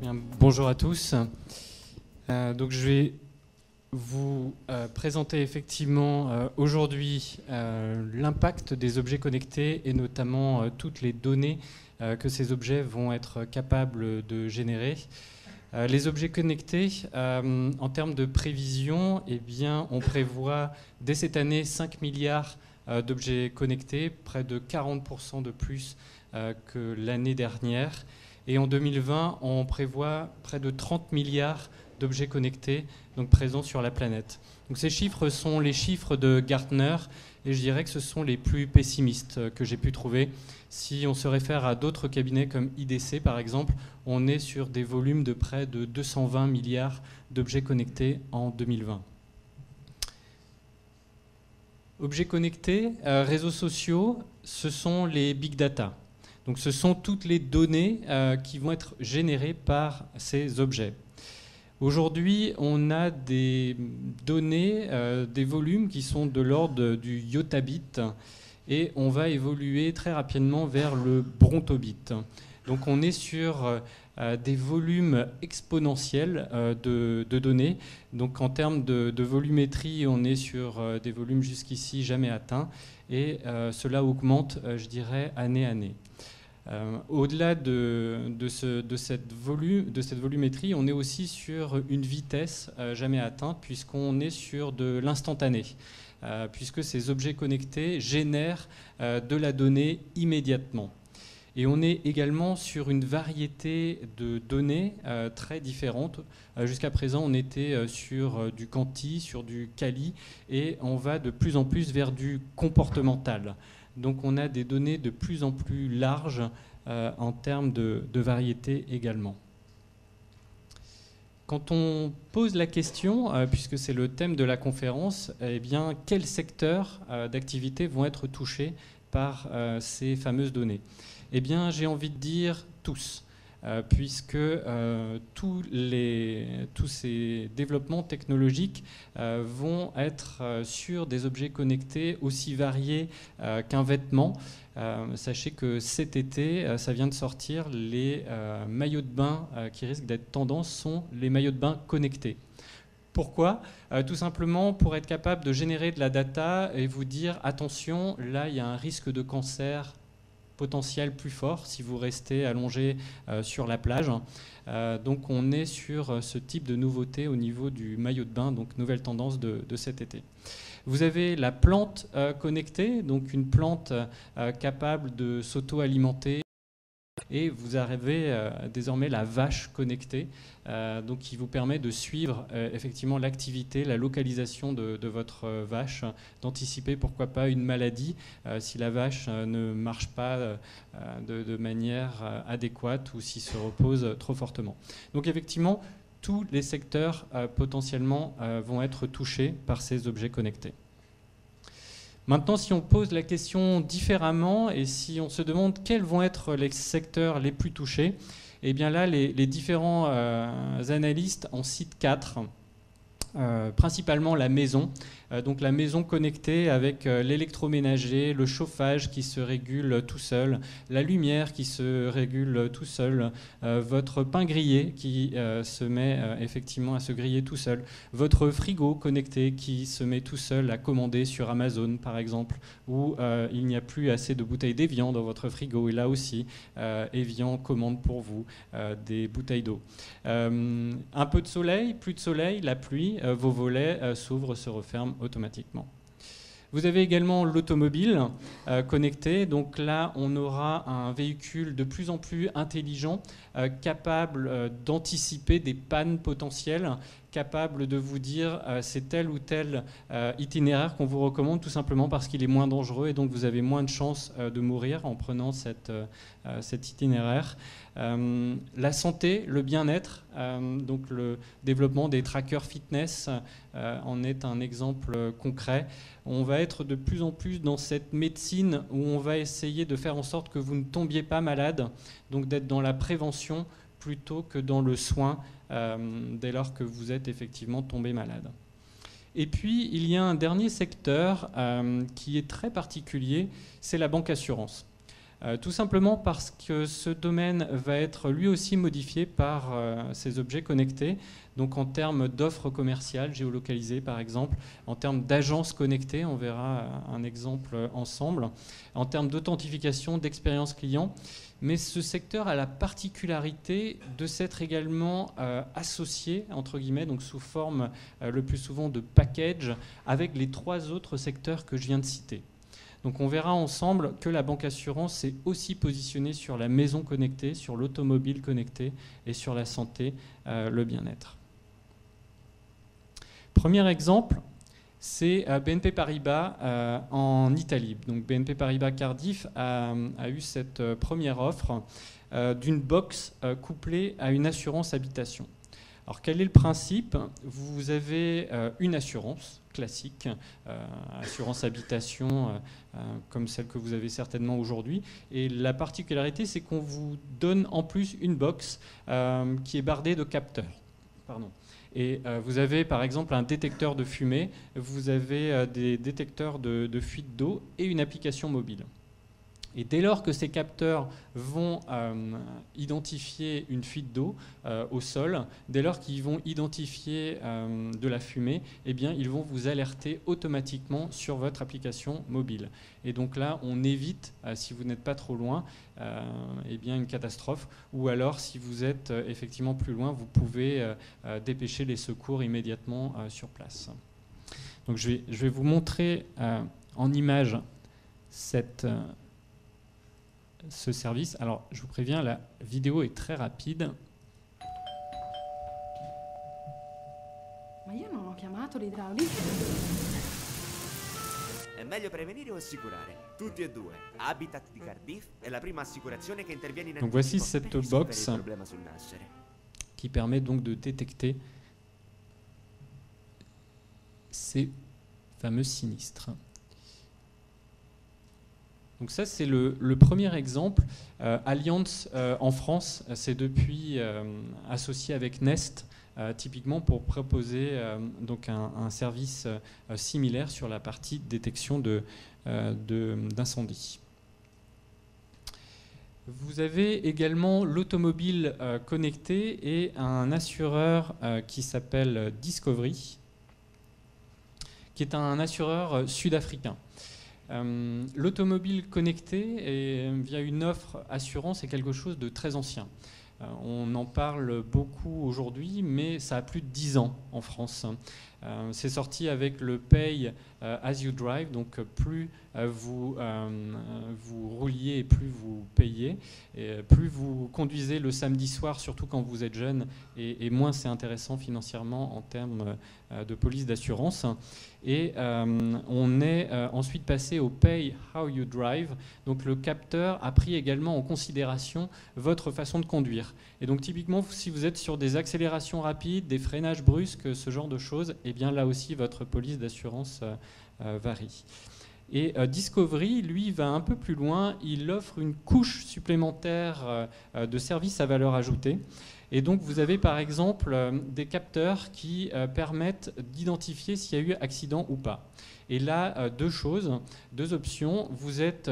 Bien, bonjour à tous. Donc je vais vous présenter effectivement aujourd'hui l'impact des objets connectés et notamment toutes les données que ces objets vont être capables de générer. Les objets connectés, en termes de prévision, eh bien, on prévoit dès cette année 5 milliards d'objets connectés, près de 40% de plus que l'année dernière. Et en 2020, on prévoit près de 30 milliards d'objets connectés donc présents sur la planète. Donc ces chiffres sont les chiffres de Gartner et je dirais que ce sont les plus pessimistes que j'ai pu trouver. Si on se réfère à d'autres cabinets comme IDC par exemple, on est sur des volumes de près de 220 milliards d'objets connectés en 2020. Objets connectés, réseaux sociaux, ce sont les big data. Donc ce sont toutes les données qui vont être générées par ces objets. Aujourd'hui, on a des données, des volumes qui sont de l'ordre du yotabit et on va évoluer très rapidement vers le brontobit. Donc on est sur des volumes exponentiels de données. Donc en termes de volumétrie, on est sur des volumes jusqu'ici jamais atteints et cela augmente, je dirais, année à année. Au-delà de cette volumétrie, on est aussi sur une vitesse jamais atteinte puisqu'on est sur de l'instantané, puisque ces objets connectés génèrent de la donnée immédiatement. Et on est également sur une variété de données très différentes. Jusqu'à présent, on était sur du quanti, sur du quali, et on va de plus en plus vers du comportemental. Donc on a des données de plus en plus larges en termes de variété également. Quand on pose la question, puisque c'est le thème de la conférence, eh bien, quels secteurs d'activité vont être touchés par ces fameuses données ? Eh bien, j'ai envie de dire tous. Puisque tous ces développements technologiques vont être sur des objets connectés aussi variés qu'un vêtement. Sachez que cet été, ça vient de sortir, les maillots de bain qui risquent d'être tendance sont les maillots de bain connectés. Pourquoi ? Tout simplement pour être capable de générer de la data et vous dire attention, là il y a un risque de cancer potentiel plus fort si vous restez allongé sur la plage. Donc on est sur ce type de nouveauté au niveau du maillot de bain, donc nouvelle tendance de cet été. Vous avez la plante connectée, donc une plante capable de s'auto-alimenter. Et vous avez désormais la vache connectée, donc qui vous permet de suivre effectivement l'activité, la localisation de votre vache, d'anticiper pourquoi pas une maladie si la vache ne marche pas de manière adéquate ou s'il se repose trop fortement. Donc effectivement, tous les secteurs potentiellement vont être touchés par ces objets connectés. Maintenant, si on pose la question différemment et si on se demande quels vont être les secteurs les plus touchés, eh bien là, les différents analystes en citent 4. Principalement la maison, donc la maison connectée avec l'électroménager, le chauffage qui se régule tout seul, la lumière qui se régule tout seul, votre pain grillé qui se met effectivement à se griller tout seul, votre frigo connecté qui se met tout seul à commander sur Amazon par exemple, où il n'y a plus assez de bouteilles d'Evian dans votre frigo et là aussi Evian commande pour vous des bouteilles d'eau. Un peu de soleil, plus de soleil, la pluie, vos volets s'ouvrent, se referment automatiquement. Vous avez également l'automobile connecté. Donc là, on aura un véhicule de plus en plus intelligent, capable d'anticiper des pannes potentielles, capable de vous dire c'est tel ou tel itinéraire qu'on vous recommande tout simplement parce qu'il est moins dangereux et donc vous avez moins de chances de mourir en prenant cet itinéraire. La santé, le bien-être, donc le développement des trackers fitness en est un exemple concret. On va être de plus en plus dans cette médecine où on va essayer de faire en sorte que vous ne tombiez pas malade, donc d'être dans la prévention plutôt que dans le soin dès lors que vous êtes effectivement tombé malade. Et puis, il y a un dernier secteur qui est très particulier, c'est la banque assurance. Tout simplement parce que ce domaine va être lui aussi modifié par ces objets connectés, donc en termes d'offres commerciales géolocalisées par exemple, en termes d'agences connectées, on verra un exemple ensemble, en termes d'authentification, d'expérience client. Mais ce secteur a la particularité de s'être également associé, entre guillemets, donc sous forme le plus souvent de package, avec les 3 autres secteurs que je viens de citer. Donc on verra ensemble que la banque assurance s'est aussi positionnée sur la maison connectée, sur l'automobile connectée et sur la santé, le bien-être. Premier exemple, c'est BNP Paribas en Italie. Donc BNP Paribas Cardiff a eu cette première offre d'une box couplée à une assurance habitation. Alors quel est le principe? Vous avez une assurance classique, assurance habitation comme celle que vous avez certainement aujourd'hui. Et la particularité, c'est qu'on vous donne en plus une box qui est bardée de capteurs. Pardon. Et vous avez par exemple un détecteur de fumée, vous avez des détecteurs de fuite d'eau et une application mobile. Et dès lors que ces capteurs vont identifier une fuite d'eau au sol, dès lors qu'ils vont identifier de la fumée, eh bien, ils vont vous alerter automatiquement sur votre application mobile. Et donc là, on évite, si vous n'êtes pas trop loin, eh bien, une catastrophe. Ou alors, si vous êtes effectivement plus loin, vous pouvez dépêcher les secours immédiatement sur place. Donc je vais vous montrer en image ce service. Alors, je vous préviens, la vidéo est très rapide. Ma io non ho chiamato l'idraulico. È meglio prevenire o assicurare? Tutti e due. Habitat di Cardiff è la prima assicurazione che interviene in Donc voici cette per risolvere box il problema sul nascere. qui permet donc de détecter ces fameux sinistres. Donc ça, c'est le premier exemple. Allianz en France, c'est depuis associé avec Nest, typiquement pour proposer donc un service similaire sur la partie détection d'incendie. Vous avez également l'automobile connectée et un assureur qui s'appelle Discovery, qui est un assureur sud-africain. L'automobile connectée via une offre assurance est quelque chose de très ancien. On en parle beaucoup aujourd'hui, mais ça a plus de 10 ans en France. C'est sorti avec le Pay as you drive, donc plus vous rouliez et plus vous payez, et plus vous conduisez le samedi soir, surtout quand vous êtes jeune, et moins c'est intéressant financièrement en termes de police d'assurance. Et on est ensuite passé au Pay how you drive, donc le capteur a pris également en considération votre façon de conduire. Et donc typiquement, si vous êtes sur des accélérations rapides, des freinages brusques, ce genre de choses, eh bien là aussi votre police d'assurance varie. Et Discovery, lui, va un peu plus loin. Il offre une couche supplémentaire de services à valeur ajoutée. Et donc, vous avez par exemple des capteurs qui permettent d'identifier s'il y a eu accident ou pas. Et là, deux options. Vous êtes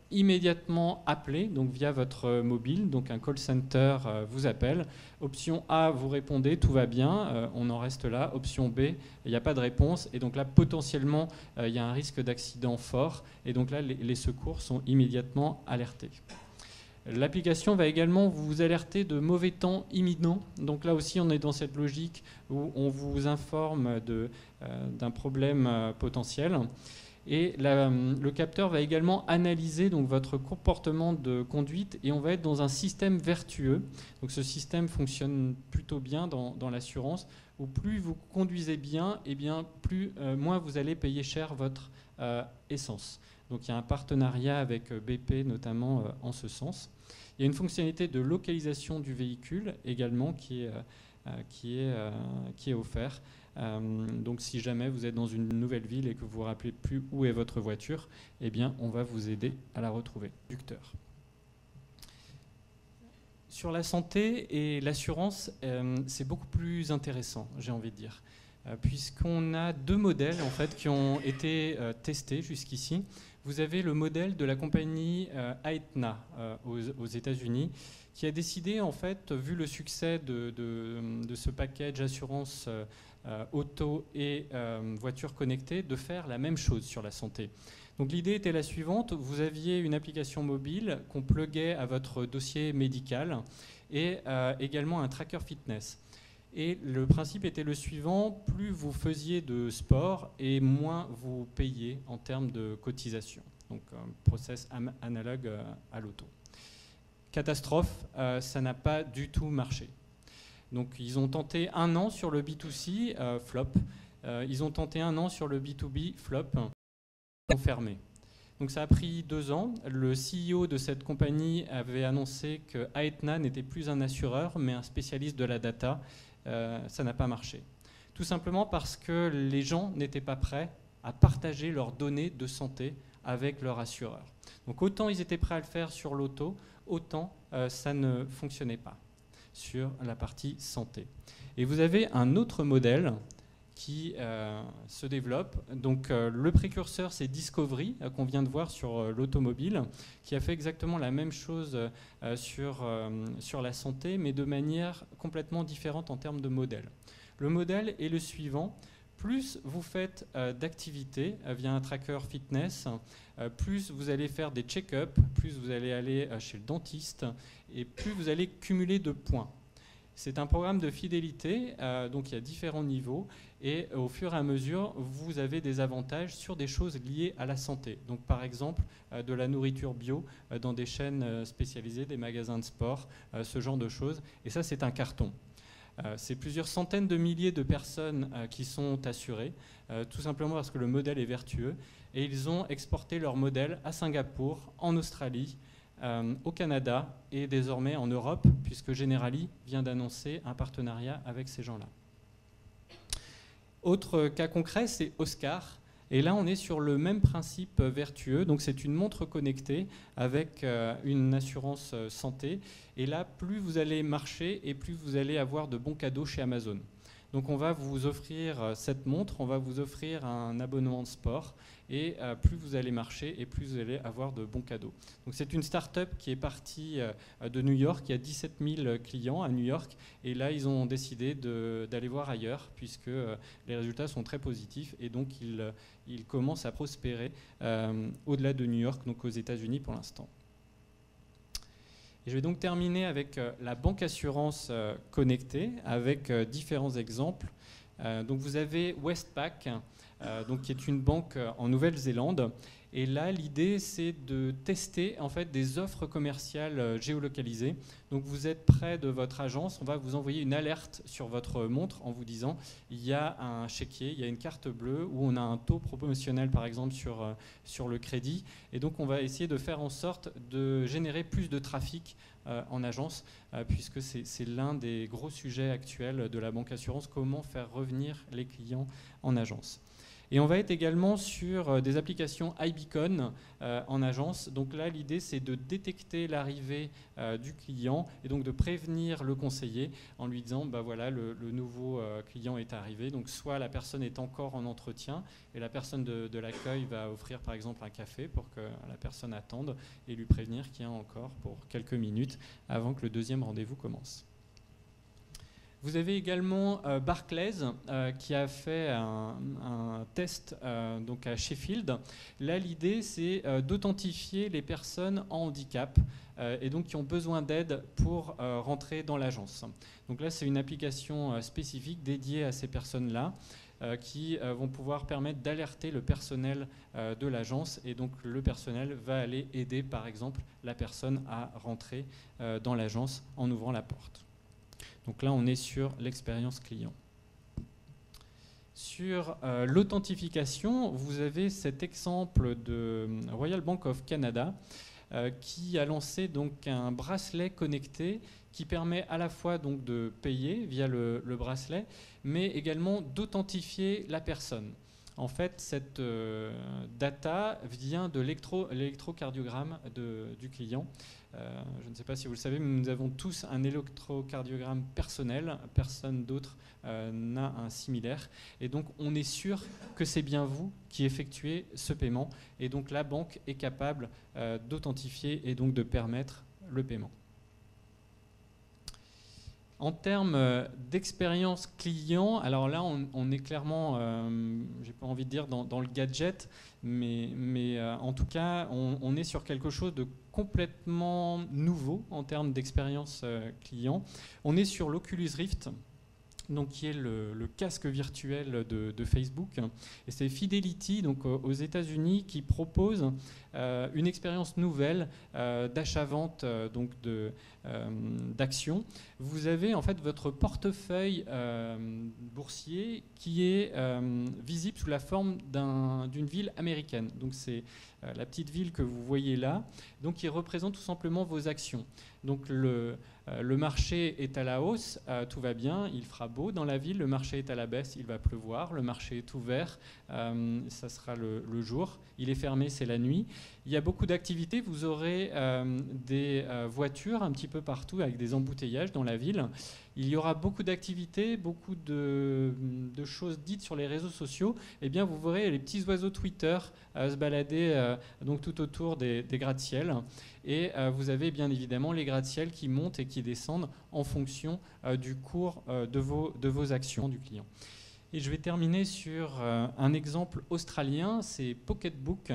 immédiatement appelé, donc via votre mobile, donc un call center vous appelle. Option A, vous répondez, tout va bien, on en reste là. Option B, il n'y a pas de réponse, et donc là, potentiellement, il y a un risque d'accident fort, et donc là, les secours sont immédiatement alertés. L'application va également vous alerter de mauvais temps imminents. Donc là aussi, on est dans cette logique où on vous informe d'un problème potentiel. Et le capteur va également analyser donc, votre comportement de conduite et on va être dans un système vertueux. Donc ce système fonctionne plutôt bien dans l'assurance, où plus vous conduisez bien, et bien moins vous allez payer cher votre essence. Donc il y a un partenariat avec BP notamment en ce sens. Il y a une fonctionnalité de localisation du véhicule également qui est offerte. Donc si jamais vous êtes dans une nouvelle ville et que vous ne vous rappelez plus où est votre voiture, eh bien on va vous aider à la retrouver. Sur la santé et l'assurance, c'est beaucoup plus intéressant, j'ai envie de dire, puisqu'on a deux modèles en fait qui ont été testés jusqu'ici. vous avez le modèle de la compagnie Aetna aux États-Unis, qui a décidé, en fait, vu le succès de ce package assurance auto et voiture connectée, de faire la même chose sur la santé. Donc l'idée était la suivante, vous aviez une application mobile qu'on pluguait à votre dossier médical et également un tracker fitness. Et le principe était le suivant, plus vous faisiez de sport et moins vous payiez en termes de cotisation. Donc un process analogue à l'auto. Catastrophe, ça n'a pas du tout marché. Donc ils ont tenté 1 an sur le B2C, flop. Ils ont tenté 1 an sur le B2B, flop. Ils ont fermé. Donc ça a pris 2 ans. Le CEO de cette compagnie avait annoncé que Aetna n'était plus un assureur, mais un spécialiste de la data. Ça n'a pas marché. Tout simplement parce que les gens n'étaient pas prêts à partager leurs données de santé avec leur assureur. Donc autant ils étaient prêts à le faire sur l'auto, autant ça ne fonctionnait pas sur la partie santé. Et vous avez un autre modèle qui se développe. Donc le précurseur, c'est Discovery, qu'on vient de voir sur l'automobile, qui a fait exactement la même chose sur la santé, mais de manière complètement différente en termes de modèle. Le modèle est le suivant. Plus vous faites d'activités via un tracker fitness, plus vous allez faire des check-ups, plus vous allez aller chez le dentiste, et plus vous allez cumuler de points. C'est un programme de fidélité, donc il y a différents niveaux, et au fur et à mesure, vous avez des avantages sur des choses liées à la santé. Donc par exemple, de la nourriture bio dans des chaînes spécialisées, des magasins de sport, ce genre de choses. Et ça, c'est un carton. C'est plusieurs centaines de milliers de personnes qui sont assurées, tout simplement parce que le modèle est vertueux. Et ils ont exporté leur modèle à Singapour, en Australie, au Canada et désormais en Europe, puisque Generali vient d'annoncer un partenariat avec ces gens-là. Autre cas concret, c'est Oscar. Et là, on est sur le même principe vertueux. Donc, c'est une montre connectée avec une assurance santé. Et là, plus vous allez marcher et plus vous allez avoir de bons cadeaux chez Amazon. Donc, on va vous offrir cette montre, on va vous offrir un abonnement de sport. Et plus vous allez marcher et plus vous allez avoir de bons cadeaux. Donc, c'est une start-up qui est partie de New York. Il y a 17 000 clients à New York. Et là, ils ont décidé d'aller voir ailleurs puisque les résultats sont très positifs. Et donc, ils commencent à prospérer au-delà de New York, donc aux États-Unis pour l'instant. Et je vais donc terminer avec la banque assurance connectée, avec différents exemples. Donc vous avez Westpac, donc qui est une banque en Nouvelle-Zélande. Et là, l'idée, c'est de tester en fait des offres commerciales géolocalisées. Donc vous êtes près de votre agence, on va vous envoyer une alerte sur votre montre en vous disant il y a un chéquier, il y a une carte bleue où on a un taux promotionnel par exemple sur le crédit. Et donc on va essayer de faire en sorte de générer plus de trafic en agence, puisque c'est l'un des gros sujets actuels de la banque assurance, comment faire revenir les clients en agence. Et on va être également sur des applications iBeacon en agence. Donc là, l'idée, c'est de détecter l'arrivée du client et donc de prévenir le conseiller en lui disant, bah voilà, le nouveau client est arrivé. Donc soit la personne est encore en entretien et la personne de l'accueil va offrir par exemple un café pour que la personne attende et lui prévenir qu'il y a encore pour quelques minutes avant que le deuxième rendez-vous commence. Vous avez également Barclays qui a fait un test donc à Sheffield. Là, l'idée, c'est d'authentifier les personnes en handicap et donc qui ont besoin d'aide pour rentrer dans l'agence. Donc là, c'est une application spécifique dédiée à ces personnes-là qui vont pouvoir permettre d'alerter le personnel de l'agence et donc le personnel va aller aider par exemple la personne à rentrer dans l'agence en ouvrant la porte. Donc là, on est sur l'expérience client. Sur l'authentification, vous avez cet exemple de Royal Bank of Canada qui a lancé donc un bracelet connecté qui permet à la fois donc de payer via le bracelet, mais également d'authentifier la personne. En fait, cette data vient de l'électrocardiogramme du client. Je ne sais pas si vous le savez, mais nous avons tous un électrocardiogramme personnel. Personne d'autre n'a un similaire. Et donc, on est sûr que c'est bien vous qui effectuez ce paiement. Et donc, la banque est capable d'authentifier et donc de permettre le paiement. En termes d'expérience client, alors là, on est clairement, j'ai pas envie de dire dans le gadget, mais en tout cas, on est sur quelque chose de complètement nouveau en termes d'expérience client. On est sur l'Oculus Rift, donc qui est le casque virtuel de Facebook. Et c'est Fidelity, donc aux États-Unis, qui propose une expérience nouvelle d'achat-vente donc d'actions. Vous avez en fait votre portefeuille boursier qui est visible sous la forme d'une ville américaine. Donc c'est la petite ville que vous voyez là, donc qui représente tout simplement vos actions. Donc le marché est à la hausse, tout va bien, il fera beau dans la ville. Le marché est à la baisse, il va pleuvoir. Le marché est ouvert, ça sera le jour. Il est fermé, c'est la nuit. Il y a beaucoup d'activités. Vous aurez des voitures un petit peu partout avec des embouteillages dans la ville. Il y aura beaucoup d'activités, beaucoup de choses dites sur les réseaux sociaux. Eh bien, vous verrez les petits oiseaux Twitter se balader donc tout autour des gratte-ciel. Et vous avez bien évidemment les gratte-ciel qui montent et qui descendent en fonction du cours de vos actions du client. Et je vais terminer sur un exemple australien, c'est Pocketbook.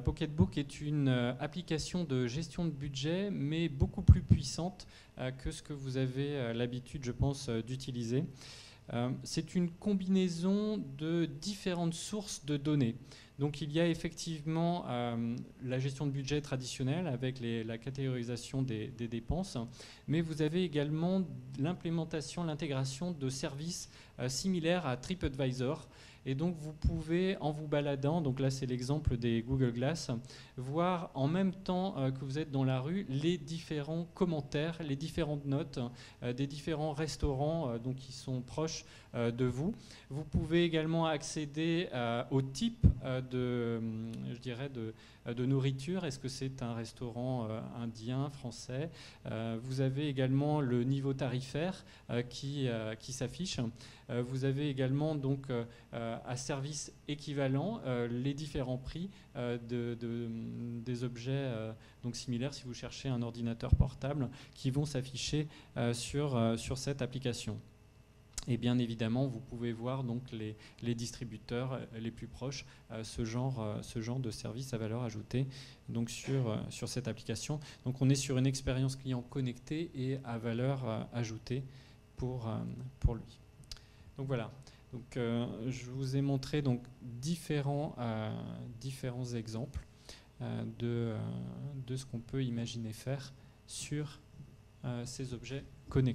Pocketbook est une application de gestion de budget, mais beaucoup plus puissante que ce que vous avez l'habitude, je pense, d'utiliser. C'est une combinaison de différentes sources de données. Donc il y a effectivement la gestion de budget traditionnelle avec la catégorisation des dépenses, mais vous avez également l'implémentation, l'intégration de services similaires à TripAdvisor. Et donc vous pouvez, en vous baladant, donc là c'est l'exemple des Google Glass, voir en même temps que vous êtes dans la rue les différents commentaires, les différentes notes des différents restaurants donc qui sont proches de vous. Vous pouvez également accéder au type de nourriture. Est-ce que c'est un restaurant indien, français? Vous avez également le niveau tarifaire qui s'affiche. Vous avez également donc à service équivalent les différents prix des objets donc similaires si vous cherchez un ordinateur portable qui vont s'afficher sur cette application. Et bien évidemment, vous pouvez voir donc les distributeurs les plus proches, ce genre de service à valeur ajoutée donc sur cette application. Donc on est sur une expérience client connectée et à valeur ajoutée pour lui. Donc voilà. Donc, je vous ai montré donc différents exemples de ce qu'on peut imaginer faire sur ces objets connectés.